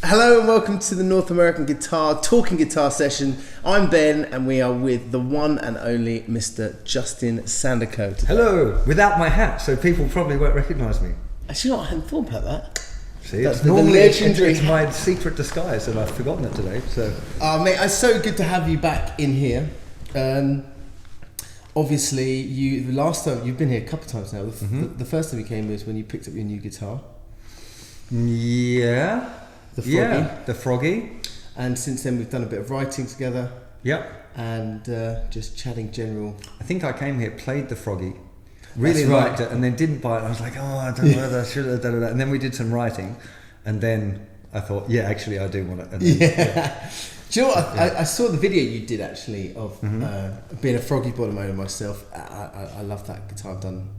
Hello and welcome to the North American Talking Guitar session. I'm Ben and we are with the one and only Mr. Justin Sandercoe today. Hello, without my hat, so people probably won't recognise me. Actually, I hadn't thought about that. See, normally it's my secret disguise and I've forgotten it today. So, mate, it's so good to have you back in here. Obviously, the last time you've been here a couple of times now. The first time you came was when you picked up your new guitar. Yeah. The Froggy. Yeah, the Froggy. And since then we've done a bit of writing together. Yep. And just chatting general. I think I came here, played the Froggy, really liked it, and then didn't buy it. I was like, I don't know whether I should have done that. And then we did some writing, and then I thought, yeah, actually I do want it. And then, Do you know what? I saw the video you did actually of being a Froggy bottom owner myself. I love that guitar. I've done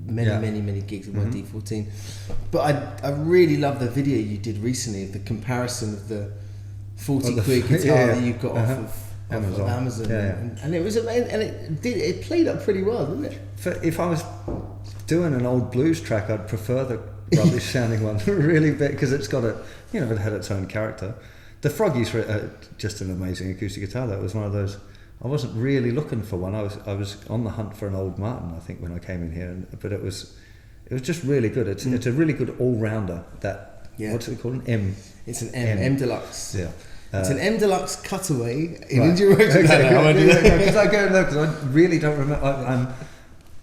many gigs with my D14, but I really love the video you did recently of the comparison of the 40 quid guitar that you got off of Amazon. And it was amazing, and it played up pretty well, didn't it? If I was doing an old blues track, I'd prefer the rubbish sounding one, really, because it's got it had its own character. The Froggy's just an amazing acoustic guitar. That was one of those. I wasn't really looking for one. I was on the hunt for an old Martin, I think, when I came in here. But it was just really good. It's a really good all rounder. What's it called? An M. It's an M Deluxe. Yeah. It's an M Deluxe cutaway in India Road. Because I really don't remember. I'm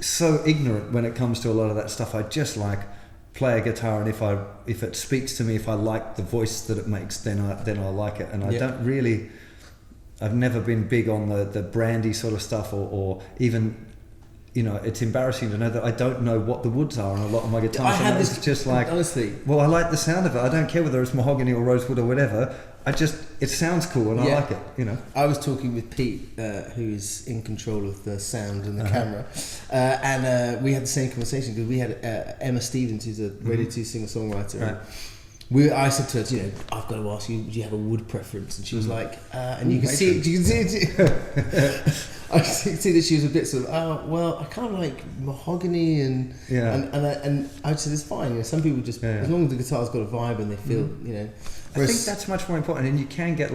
so ignorant when it comes to a lot of that stuff. I just like play a guitar, and if it speaks to me, if I like the voice that it makes, then I like it. And I don't really. I've never been big on the brandy sort of stuff, or even, it's embarrassing to know that I don't know what the woods are on a lot of my guitars. It's just like, honestly, well, I like the sound of it. I don't care whether it's mahogany or rosewood or whatever. It sounds cool and I like it, I was talking with Pete, who's in control of the sound and the camera, and we had the same conversation because we had Emma Stevens, who's a Radio 2 singer-songwriter. Right. I said to her, I've got to ask you, do you have a wood preference? And she was like, and you can see I could see that she was a bit sort of, well, I kind of like mahogany and I said, it's fine. Some people just, as long as the guitar's got a vibe and they feel, I think that's much more important, and you can get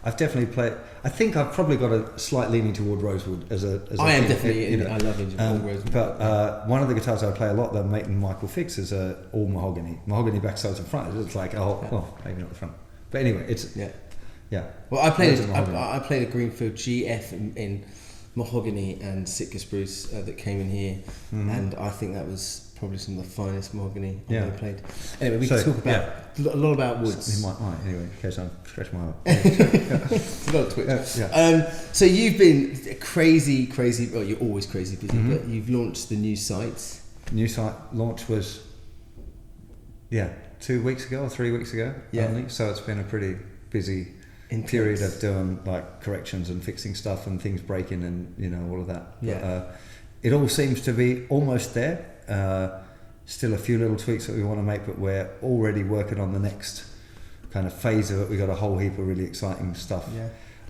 I've definitely played. I think I've probably got a slight leaning toward rosewood as a. I am definitely. I love rosewood. But one of the guitars I play a lot that Mate and Michael fix is all mahogany backsides and front. It's like maybe not the front, but anyway, it's yeah. Well, I played a Greenfield GF in mahogany and Sitka spruce that came in here, and I think that was probably some of the finest mahogany I've ever played. Anyway, we can talk about a lot about woods. You might anyway, in case I'm scratching my arm. It's a lot of Twitch. So you've been crazy. Well, you're always crazy busy, but you've launched the new site. New site launch was 2 weeks ago or 3 weeks ago. Only. So it's been a pretty busy period of doing corrections and fixing stuff and things breaking and all of that. But, it all seems to be almost there. Still a few little tweaks that we want to make, but we're already working on the next kind of phase of it. We got a whole heap of really exciting stuff.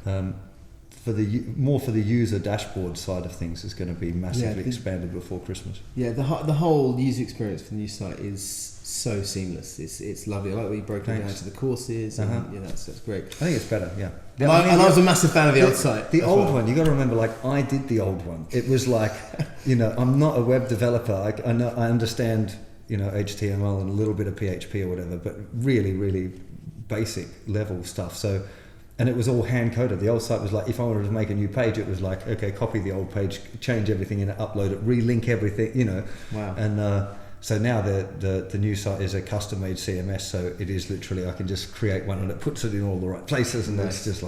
For the user dashboard side of things is going to be massively expanded before Christmas. Yeah, the whole user experience for the new site is so seamless. It's lovely. I like that you broke it down to the courses. And, that's great. I think it's better. Yeah. I was a massissive fan of the old site. The old one, you got to remember. I did the old one. It was I'm not a web developer. I understand HTML and a little bit of PHP or whatever, but really, really basic level stuff. So. And it was all hand coded. The old site was if I wanted to make a new page, it was okay, copy the old page, change everything in it, upload it, relink everything, Wow. And so now the new site is a custom made CMS. So it is literally, I can just create one and it puts it in all the right places, and it's just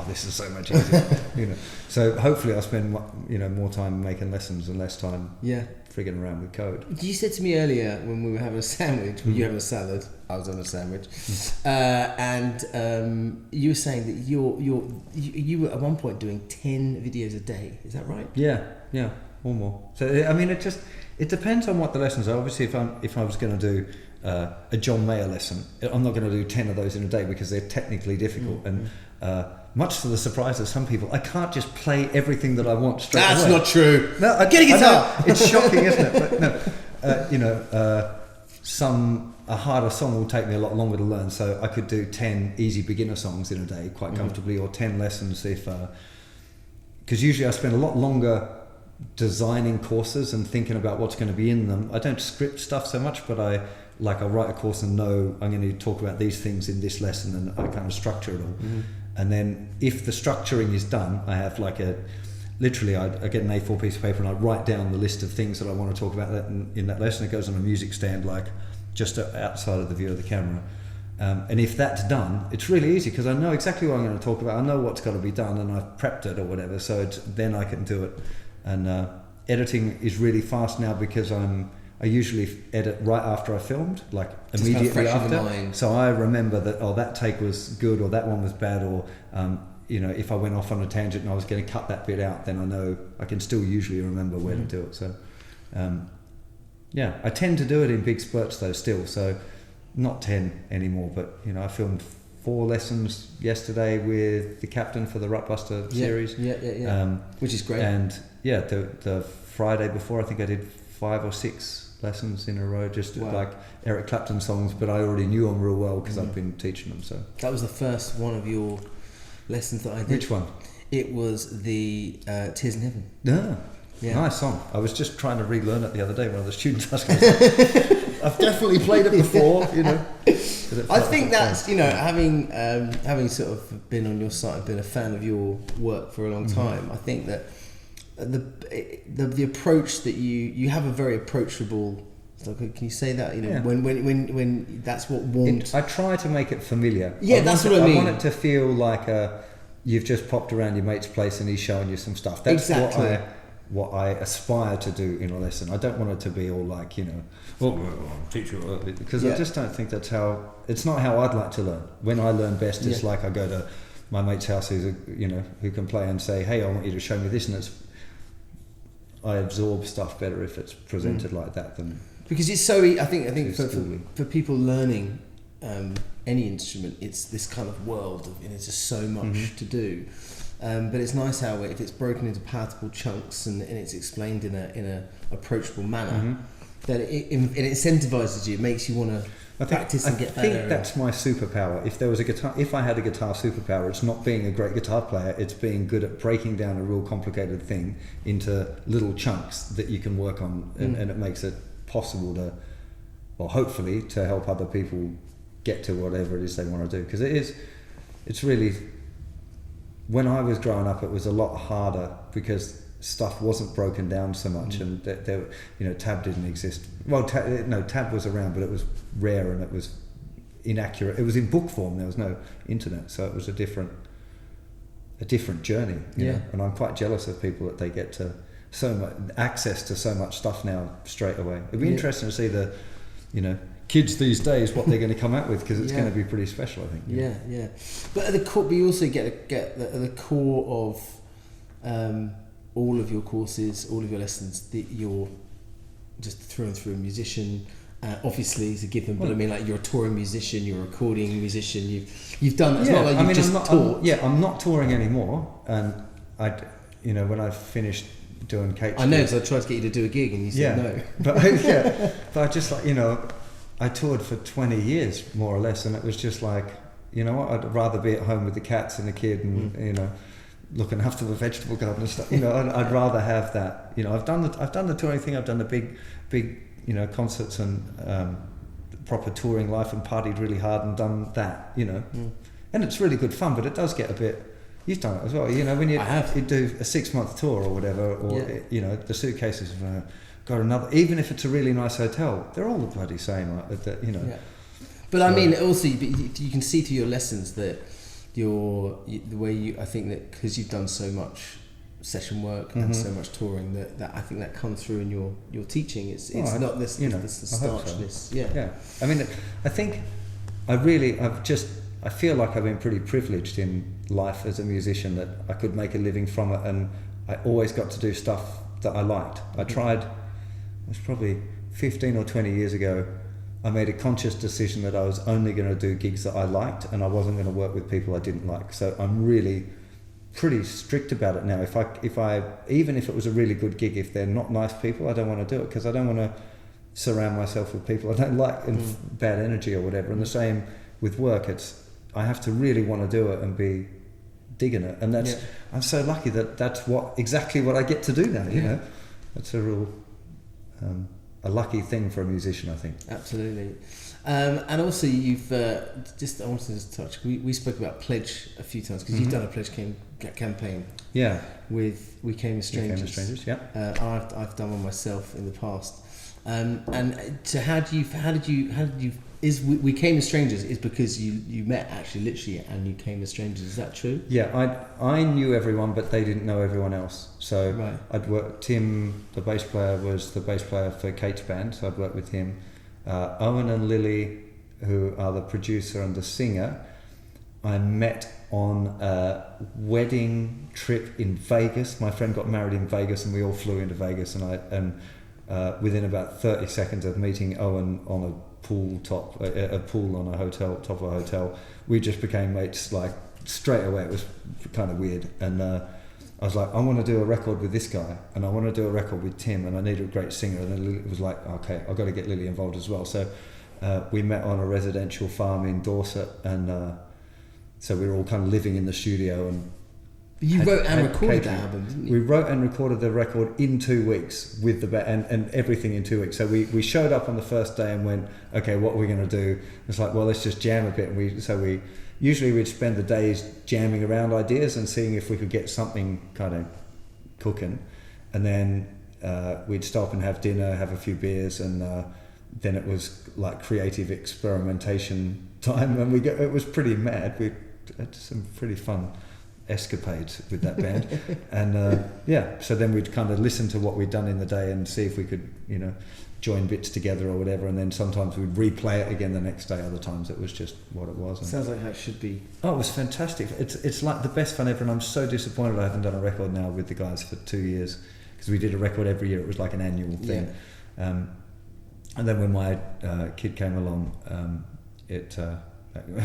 this is so much easier, So hopefully I'll spend more time making lessons and less time frigging around with code. You said to me earlier when we were having a sandwich, you having a salad, I was on a sandwich, and you were saying that you were at one point doing 10 videos a day. Is that right? Yeah, or more. So I mean, it depends on what the lessons are. Obviously, if I was going to do a John Mayer lesson, I'm not going to do 10 of those in a day because they're technically difficult and. Much to the surprise of some people, I can't just play everything that I want straight away. That's not true. No, get a guitar. It's shocking, isn't it? But no, some a harder song will take me a lot longer to learn. So I could do 10 easy beginner songs in a day quite comfortably, or 10 lessons if, because usually I spend a lot longer designing courses and thinking about what's going to be in them. I don't script stuff so much, but I'll write a course and know I'm going to talk about these things in this lesson, and I kind of structure it all. And then if the structuring is done, I have like I get an A4 piece of paper and I write down the list of things that I want to talk about in that lesson. It goes on a music stand, like just outside of the view of the camera. And if that's done, it's really easy because I know exactly what I'm going to talk about. I know what's got to be done, and I've prepped it or whatever. So then I can do it. And editing is really fast now because I usually edit right after I filmed, like just immediately after. So I remember that, that take was good, or that one was bad, or if I went off on a tangent and I was going to cut that bit out, then I know I can still usually remember where to do it. So I tend to do it in big spurts though still. So not 10 anymore, but I filmed 4 lessons yesterday with the captain for the Rutbuster series. Which is great. And the Friday before, I think I did 5 or 6 lessons in a row, just like Eric Clapton songs, but I already knew them real well because I've been teaching them. So that was the first one of your lessons that I did. Which one? It was the Tears in Heaven. Yeah. Nice song. I was just trying to relearn it the other day. One of the students asked me, I've definitely played it before, I think that's, having sort of been on your side, been a fan of your work for a long time, I think that the approach that you have a very approachable. Can you say that? When that's what warmed. I try to make it familiar. Yeah, that's what I mean. I want it to feel like you've just popped around your mate's place and he's showing you some stuff. That's exactly what I aspire to do in a lesson. I don't want it to be all like teacher, because I just don't think that's how. It's not how I'd like to learn. When I learn best, it's like I go to my mate's house who can play and say, hey, I want you to show me this, and I absorb stuff better if it's presented like that than. Because it's so. I think for people learning any instrument, it's this kind of world of, there's just so much to do. But it's nice how if it's broken into palatable chunks and it's explained in a approachable manner, that it incentivizes you. It makes you want to practice and get better. I think that's my superpower. If I had a guitar superpower, it's not being a great guitar player. It's being good at breaking down a real complicated thing into little chunks that you can work on, and it makes it possible to, or hopefully to help other people get to whatever it is they want to do. Because it's really. When I was growing up, it was a lot harder because stuff wasn't broken down so much, and tab didn't exist. Well, tab was around, but it was rare and it was inaccurate. It was in book form. There was no internet, so it was a different journey. You know? And I'm quite jealous of people that they get to so much access to so much stuff now straight away. It'd be interesting to see the, kids these days, what they're going to come out with, because it's going to be pretty special, I think. Yeah. But at the core, we also get at the core of all of your courses, all of your lessons, that you're just through and through a musician. Obviously, it's a given, but I mean, like, you're a touring musician, you're a recording musician. You've done. It's not like you've just taught. I'm not touring anymore, and when I finished doing Clich. I know, because I tried to get you to do a gig, and you said no. But I just I toured for 20 years, more or less, and it was just like, I'd rather be at home with the cats and the kid and, looking after the vegetable garden and stuff. I'd rather have that. I've done the touring thing. I've done the big, concerts and proper touring life, and partied really hard and done that, And it's really good fun, but it does get a bit. You've done it as well, when you do a 6-month tour or whatever, or the suitcases have got another. Even if it's a really nice hotel, they're all the bloody same, But I mean, also you can see through your lessons that the way you. I think that because you've done so much session work and so much touring, that I think that comes through in your teaching. It's not this this starchness. So. Yeah. I mean, I think I feel like I've been pretty privileged in life as a musician, that I could make a living from it, and I always got to do stuff that I liked. I tried, it was probably 15 or 20 years ago, I made a conscious decision that I was only going to do gigs that I liked, and I wasn't going to work with people I didn't like. So I'm really pretty strict about it now. If I even if it was a really good gig, if they're not nice people, I don't want to do it, because I don't want to surround myself with people I don't like and bad energy or whatever. And the same with work. I have to really want to do it and be digging it. And I'm so lucky that that's exactly what I get to do now. You know, it's a real a lucky thing for a musician, I think. Absolutely. And also you've I wanted to just touch. We spoke about Clich a few times because you've done a Clich campaign. Yeah. With We Came as Strangers. We Came as Strangers. Yeah. I've done one myself in the past. And so how did you? Is We Came as Strangers is because you met actually literally and you came as strangers. Is that true? Yeah, I knew everyone, but they didn't know everyone else. So I'd worked. Tim, the bass player, was the bass player for Kate's band, so I'd worked with him. Owen and Lily, who are the producer and the singer, I met on a wedding trip in Vegas. My friend got married in Vegas, and we all flew into Vegas. And within about 30 seconds of meeting Owen on a pool on a hotel, top of a hotel, we just became mates like straight away. It was kind of weird, and I was like, I want to do a record with this guy, and I want to do a record with Tim, and I need a great singer. And then it was like, okay, I've got to get Lily involved as well. So we met on a residential farm in Dorset, and so we were all kind of living in the studio. And you wrote and recorded the album, didn't you? We wrote and recorded the record in 2 weeks with the band and everything in 2 weeks. So we showed up on the first day and went, okay, what are we going to do? It's like, well, let's just jam a bit. And we usually we'd spend the days jamming around ideas and seeing if we could get something kind of cooking. And then we'd stop and have dinner, have a few beers, and then it was like creative experimentation time. And it was pretty mad. We had some pretty fun escapades with that band. And so then we'd kind of listen to what we'd done in the day and see if we could, join bits together or whatever, and then sometimes we'd replay it again the next day. Other times it was just what it was. Sounds like how it should be. Oh, it was fantastic. It's like the best fun ever, and I'm so disappointed I haven't done a record now with the guys for 2 years, because we did a record every year. It was like an annual thing. And then when my kid came along, it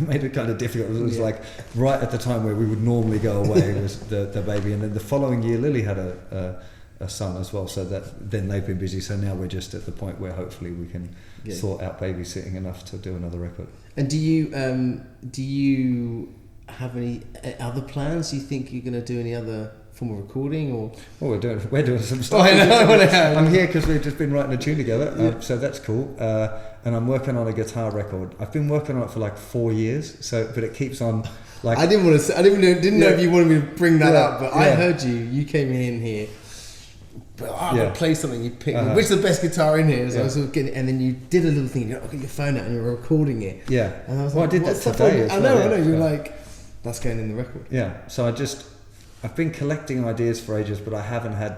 made it kind of difficult. It was like right at the time where we would normally go away was the baby, and then the following year Lily had a son as well, so that then they've been busy. So now we're just at the point where hopefully we can sort out babysitting enough to do another record. And do you have any other plans? Do you think you're going to do any other form of recording, or? Well, we're doing some stuff. I know. I'm here because we've just been writing a tune together, so that's cool. And I'm working on a guitar record. I've been working on it for like 4 years, but it keeps on. Like I didn't know if you wanted me to bring that up, but I heard you came in here. But I'm gonna play something. You picked which is the best guitar in here. So I was sort of getting, and then you did a little thing. You got your phone out and you were recording it. Yeah. And I was like, I did that today. I know. You're like, that's going in the record. Yeah. So I've been collecting ideas for ages, but I haven't had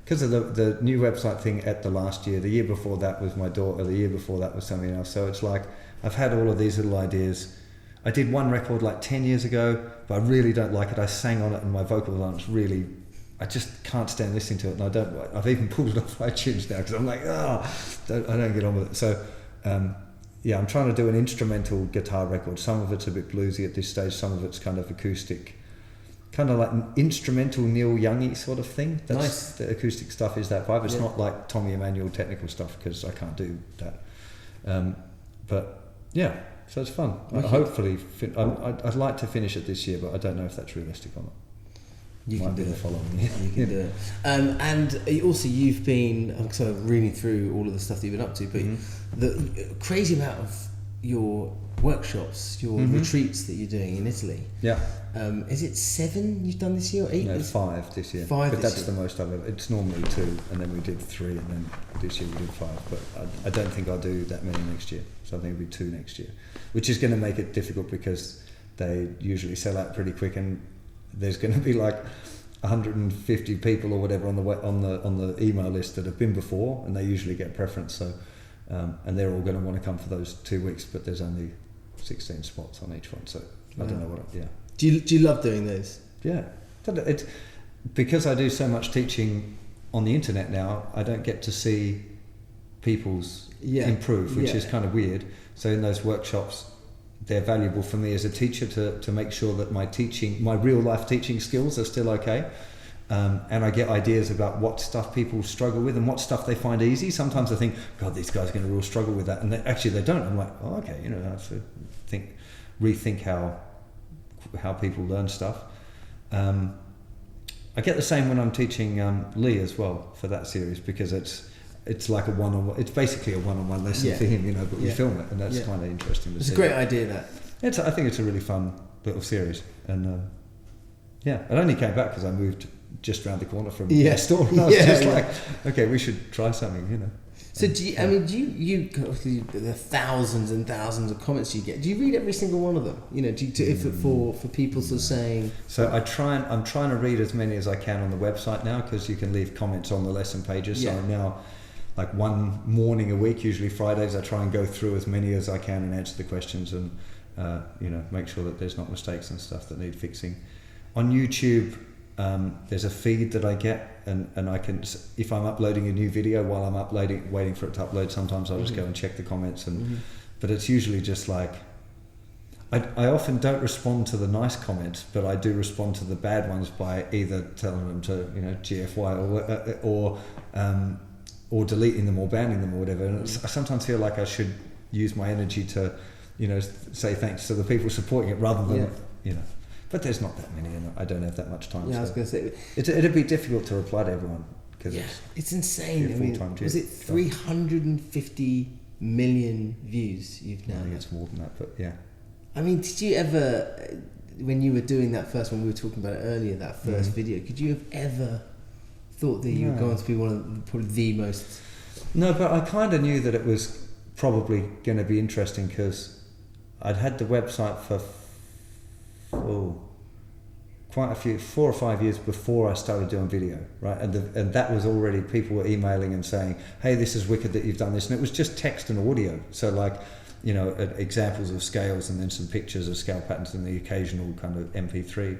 because of the new website thing at the last year. The year before that was my daughter. The year before that was something else. So it's like I've had all of these little ideas. I did one record like 10 years ago, but I really don't like it. I sang on it and my vocals aren't really. I just can't stand listening to it, and I've even pulled it off iTunes now because I'm like, I don't get on with it. So, I'm trying to do an instrumental guitar record. Some of it's a bit bluesy at this stage. Some of it's kind of acoustic, kind of like an instrumental Neil Young-y sort of thing. That's nice. The acoustic stuff is that vibe. It's not like Tommy Emmanuel technical stuff because I can't do that. So it's fun. Hopefully, I'd like to finish it this year, but I don't know if that's realistic or not. You can do it. Following year. You can do it. And also you've been, I'm sort of reading through all of the stuff that you've been up to, but the crazy amount of your workshops, your retreats that you're doing in Italy. Yeah. Is it 7 you've done this year, or 8? No, 5 this year. 5 but this that's year. the most I've ever. It's normally 2, and then we did 3, and then this year we did 5. But I don't think I'll do that many next year. So I think it'll be 2 next year, which is going to make it difficult because they usually sell out pretty quick, and there's going to be like 150 people or whatever on the email list that have been before, and they usually get preference. So, and they're all going to want to come for those 2 weeks, but there's only 16 spots on each one. So I don't know what. Do you love doing those? Yeah, it's because I do so much teaching on the internet now. I don't get to see people's improve, which is kind of weird. So in those workshops, they're valuable for me as a teacher to make sure that my real life teaching skills are still okay. And I get ideas about what stuff people struggle with and what stuff they find easy. Sometimes I think, God, these guys are going to really struggle with that, and they don't. I'm like, oh, okay, you know, I have to rethink how people learn stuff. I get the same when I'm teaching Lee as well for that series, because it's like a one-on-one. It's basically a one-on-one lesson for him, you know. But we film it, and that's kind of interesting to see. It's a great idea. I think it's a really fun little series, and it only came back because I moved just around the corner from the store, and I was just like, okay, we should try something, you know. So do you, I mean, do you the thousands and thousands of comments you get, do you read every single one of them? You know, for people sort of saying... So I'm trying to read as many as I can on the website now, because you can leave comments on the lesson pages. So I'm now, like, one morning a week, usually Fridays, I try and go through as many as I can and answer the questions and, you know, make sure that there's not mistakes and stuff that need fixing. On YouTube, there's a feed that I get, and I can, if I'm uploading a new video while I'm waiting for it to upload, sometimes I'll just go and check the comments, but it's usually just like, I often don't respond to the nice comments, but I do respond to the bad ones by either telling them to, you know, GFY or deleting them or banning them or whatever. And I sometimes feel like I should use my energy to, you know, say thanks to the people supporting it rather than, you know. But there's not that many, and I don't have that much time. Yeah, I was going to say... It'd be difficult to reply to everyone, because it's insane. I mean, was it 350 million views you've now? I think it's more than that, but yeah. I mean, did you ever, when you were doing that first one, we were talking about it earlier, that first video, could you have ever thought that you were going to be one of probably the most... No, but I kind of knew that it was probably going to be interesting, because I'd had the website for quite a few, 4 or 5 years before I started doing video, right? And that was already, people were emailing and saying, hey, this is wicked that you've done this. And it was just text and audio. So, like, you know, examples of scales and then some pictures of scale patterns and the occasional kind of MP3.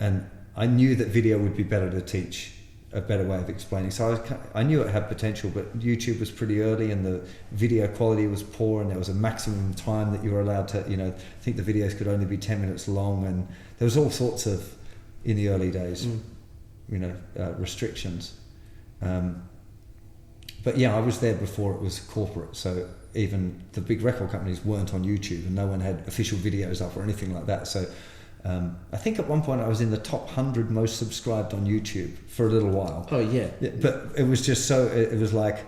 And I knew that video would be better to teach, a better way of explaining. So I knew it had potential, but YouTube was pretty early and the video quality was poor, and there was a maximum time that you were allowed to, you know, I think the videos could only be 10 minutes long, and there was all sorts of, in the early days, you know, restrictions. But yeah, I was there before it was corporate, so even the big record companies weren't on YouTube, and no one had official videos up or anything like that. So I think at one point I was in the top 100 most subscribed on YouTube for a little while. Oh yeah. But it was just so, it was like,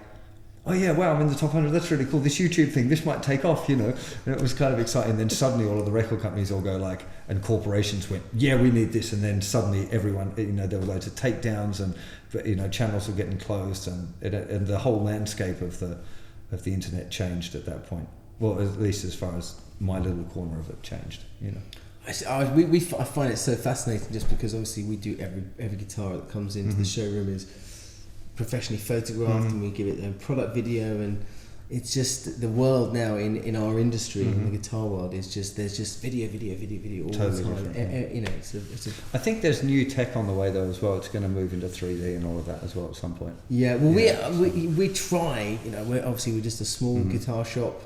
oh yeah, wow, I'm in the top 100, that's really cool, this YouTube thing, this might take off, you know. And it was kind of exciting. Then suddenly all of the record companies all go like, and corporations went, yeah, we need this. And then suddenly everyone, you know, there were loads of takedowns, and, you know, channels were getting closed, and the whole landscape of the internet changed at that point. Well, at least as far as my little corner of it changed, you know. I find it so fascinating, just because obviously we do every guitar that comes into the showroom is professionally photographed, and we give it a product video, and it's just the world now in our industry, in the guitar world, is just, there's just video all totally the time. You know, I think there's new tech on the way though as well. It's going to move into 3D and all of that as well at some point. Yeah, well, we try. You know, we're just a small guitar shop.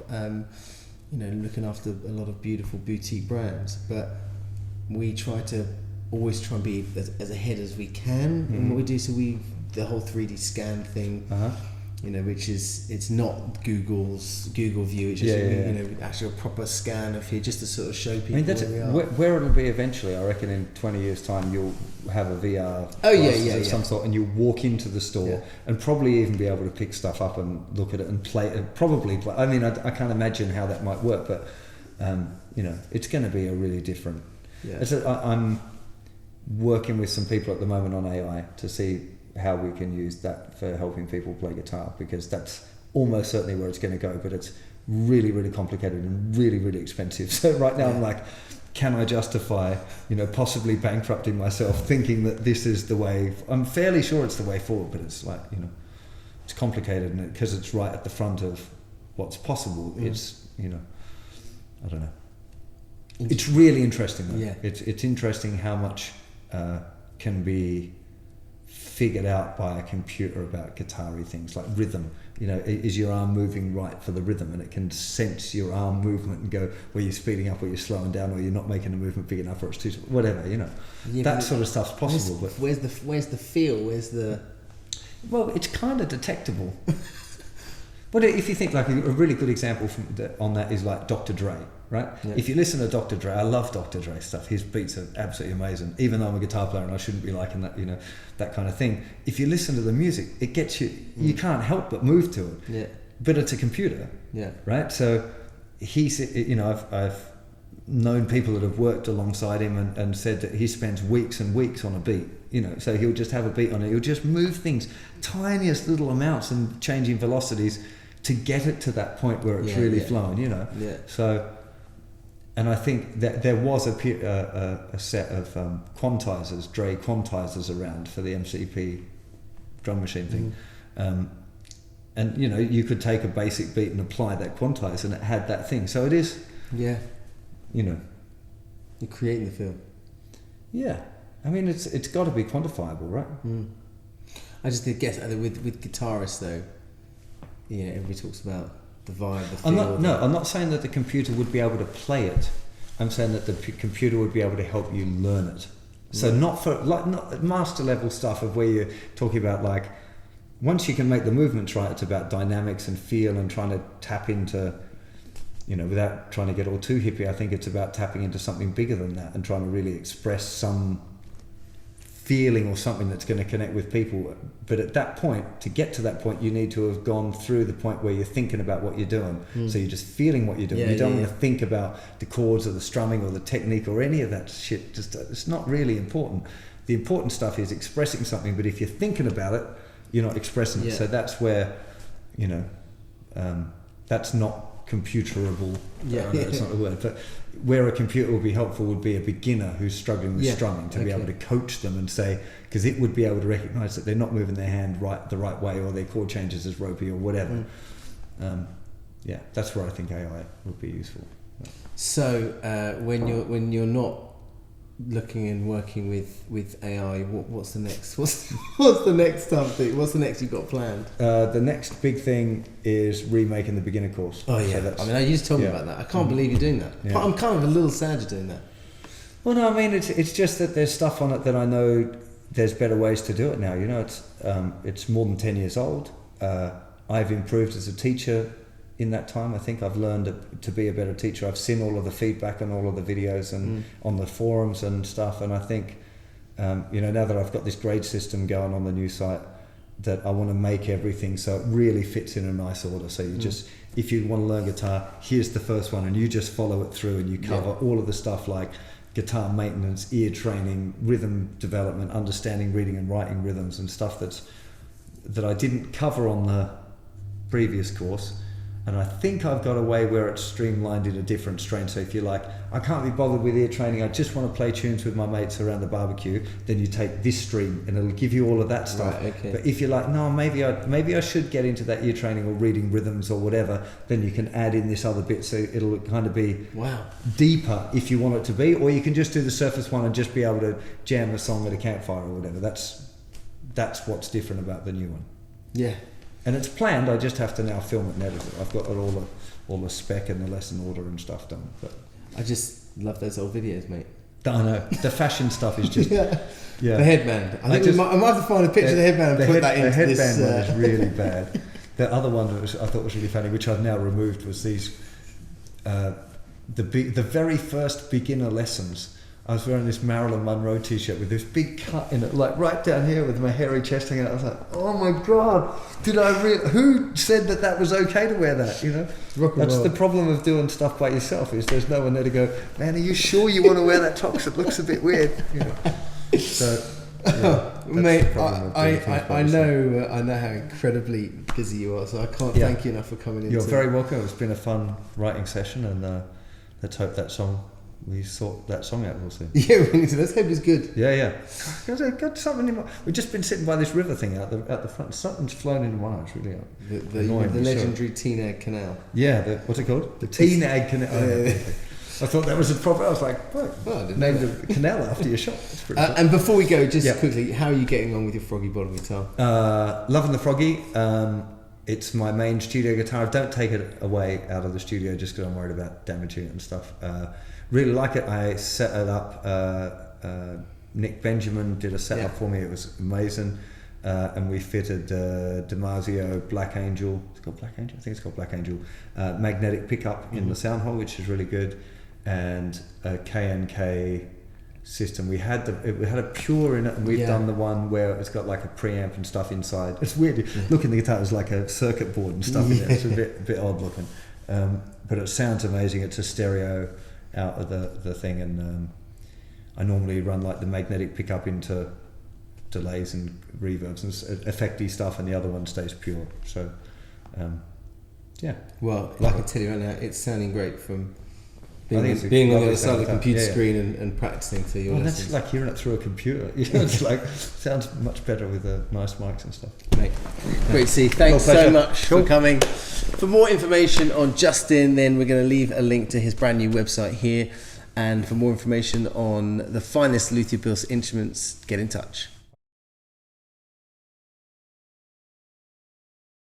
You know, looking after a lot of beautiful boutique brands, but we always try and be as ahead as we can in what we do. So the whole 3D scan thing, you know, which is, it's not Google View, it's just you know, actually a proper scan of here, just to sort of show people. I mean, that's where it'll be eventually. I reckon in 20 years' time you'll have a VR of some sort, and you'll walk into the store and probably even be able to pick stuff up and look at it and play. I mean, I can't imagine how that might work, but you know, it's going to be a really different. I'm working with some people at the moment on AI to see how we can use that for helping people play guitar, because that's almost certainly where it's going to go, but it's really, really complicated and really, really expensive. So right now I'm like, can I justify, you know, possibly bankrupting myself thinking that this is the way? I'm fairly sure it's the way forward, but it's like, you know, it's complicated, and because it's right at the front of what's possible, it's, you know, I don't know. It's really interesting though. Yeah. It's interesting how much can be figured out by a computer about guitar-y things like rhythm, is your arm moving right for the rhythm, and it can sense your arm movement and go, well, you're speeding up or you're slowing down or you're not making the movement big enough or it's too, whatever, that sort of stuff's possible. Where's the feel? Where's the... Well, it's kind of detectable. But if you think, like, a really good example on that is like Dr. Dre, right? Yeah. If you listen to Dr. Dre, I love Dr. Dre stuff. His beats are absolutely amazing. Even though I'm a guitar player and I shouldn't be liking that, that kind of thing. If you listen to the music, it gets you. You can't help but move to it. Yeah. But it's a computer. Yeah. Right. So I've known people that have worked alongside him and said that he spends weeks and weeks on a beat. So he'll just have a beat on it. He'll just move things, tiniest little amounts, and changing velocities to get it to that point where it's really flowing, Yeah. So, and I think that there was a set of quantizers, Dre quantizers around for the MCP drum machine thing. And, you could take a basic beat and apply that quantizer and it had that thing. So it is... Yeah. You're creating the feel. Yeah. I mean, it's got to be quantifiable, right? Mm. I just guess with guitarists, though, everybody talks about the vibe, the feel. I'm not saying that the computer would be able to play it. I'm saying that the computer would be able to help you learn it. So not master level stuff of where you're talking about, like, once you can make the movements right, it's about dynamics and feel and trying to tap into, without trying to get all too hippie, I think it's about tapping into something bigger than that and trying to really express some feeling or something that's going to connect with people. But at that point, to get to that point, you need to have gone through the point where you're thinking about what you're doing. So you're just feeling what you're doing. You don't want to think about the chords or the strumming or the technique or any of that shit. Just it's not really important. The important stuff is expressing something, but if you're thinking about it, you're not expressing it. So that's where, that's not computerable. That's not the word, but where a computer would be helpful would be a beginner who's struggling with strumming to be able to coach them and say, because it would be able to recognize that they're not moving their hand the right way, or their chord changes is ropey or whatever. That's where I think AI would be useful. So when you're not looking and working with AI, what's the next? What's the next thing? What's the next you've got planned? The next big thing is remaking the beginner course. Oh yeah, so you just told me about that. I can't believe you're doing that. Yeah. I'm kind of a little sad you're doing that. Well, no, I mean it's just that there's stuff on it that I know there's better ways to do it now. It's more than 10 years old. I've improved as a teacher in that time. I think I've learned to be a better teacher. I've seen all of the feedback and all of the videos and on the forums and stuff, and I think now that I've got this grade system going on the new site, that I want to make everything so it really fits in a nice order. So you just, if you want to learn guitar, here's the first one, and you just follow it through and you cover all of the stuff like guitar maintenance, ear training, rhythm development, understanding, reading and writing rhythms and stuff that I didn't cover on the previous course. And I think I've got a way where it's streamlined in a different strain. So if you're like, I can't be bothered with ear training, I just want to play tunes with my mates around the barbecue, then you take this stream and it'll give you all of that stuff. Right, okay. But if you're like, no, maybe I should get into that ear training or reading rhythms or whatever, then you can add in this other bit, so it'll kind of be deeper if you want it to be, or you can just do the surface one and just be able to jam a song at a campfire or whatever. That's what's different about the new one. Yeah. And it's planned. I just have to now film it and edit it. I've got all the spec and the lesson order and stuff done. But I just love those old videos, mate. I know the fashion stuff is just The headband. I might have to find a picture of the headband and put that into this. The headband one is really bad. The other one that I thought was really funny, which I've now removed, was these the very first beginner lessons. I was wearing this Marilyn Monroe t-shirt with this big cut in it, like right down here with my hairy chest hanging out. I was like, oh my God, who said that was okay to wear that, That's the problem of doing stuff by yourself, is there's no one there to go, man, are you sure you want to wear that top? 'Cause it looks a bit weird, So, mate, I know how incredibly busy you are, so I can't thank you enough for coming in. You're very welcome. It's been a fun writing session, and let's hope we sort that song out real soon. Yeah, we need to. Let's hope it's good. Yeah. Got something we've just been sitting by this river thing out the front. Something's flown into my eyes, really. The legendary Teenag Canal. Yeah, what's it called? The Teenag Canal. I thought that was a proper. I was like, named the canal after your shop. That's pretty cool. And before we go, just quickly, how are you getting on with your Froggy bottom guitar? Loving the Froggy. it's my main studio guitar. I don't take it away out of the studio just because I'm worried about damaging it and stuff. Really like it. I set it up. Nick Benjamin did a setup for me. It was amazing. And we fitted Damasio Black Angel. It's called Black Angel. I think it's called Black Angel. Magnetic pickup in the sound hole, which is really good, and a K&K system. We had a Pure in it, and we've done the one where it's got like a preamp and stuff inside. It's weird. Looking at the guitar, it's like a circuit board and stuff in it. It's a bit odd looking, but it sounds amazing. It's a stereo out of the thing, and I normally run like the magnetic pickup into delays and reverbs and effecty stuff, and the other one stays pure. So well, like I tell you right now, it's sounding great from being on the other side of the computer screen and practicing to your lessons. That's like hearing it through a computer. It's like sounds much better with the nice mics and stuff. Mate, great to see you. Thanks so much for coming. For more information on Justin, then we're going to leave a link to his brand new website here, and for more information on the finest luthier Bills instruments, get in touch.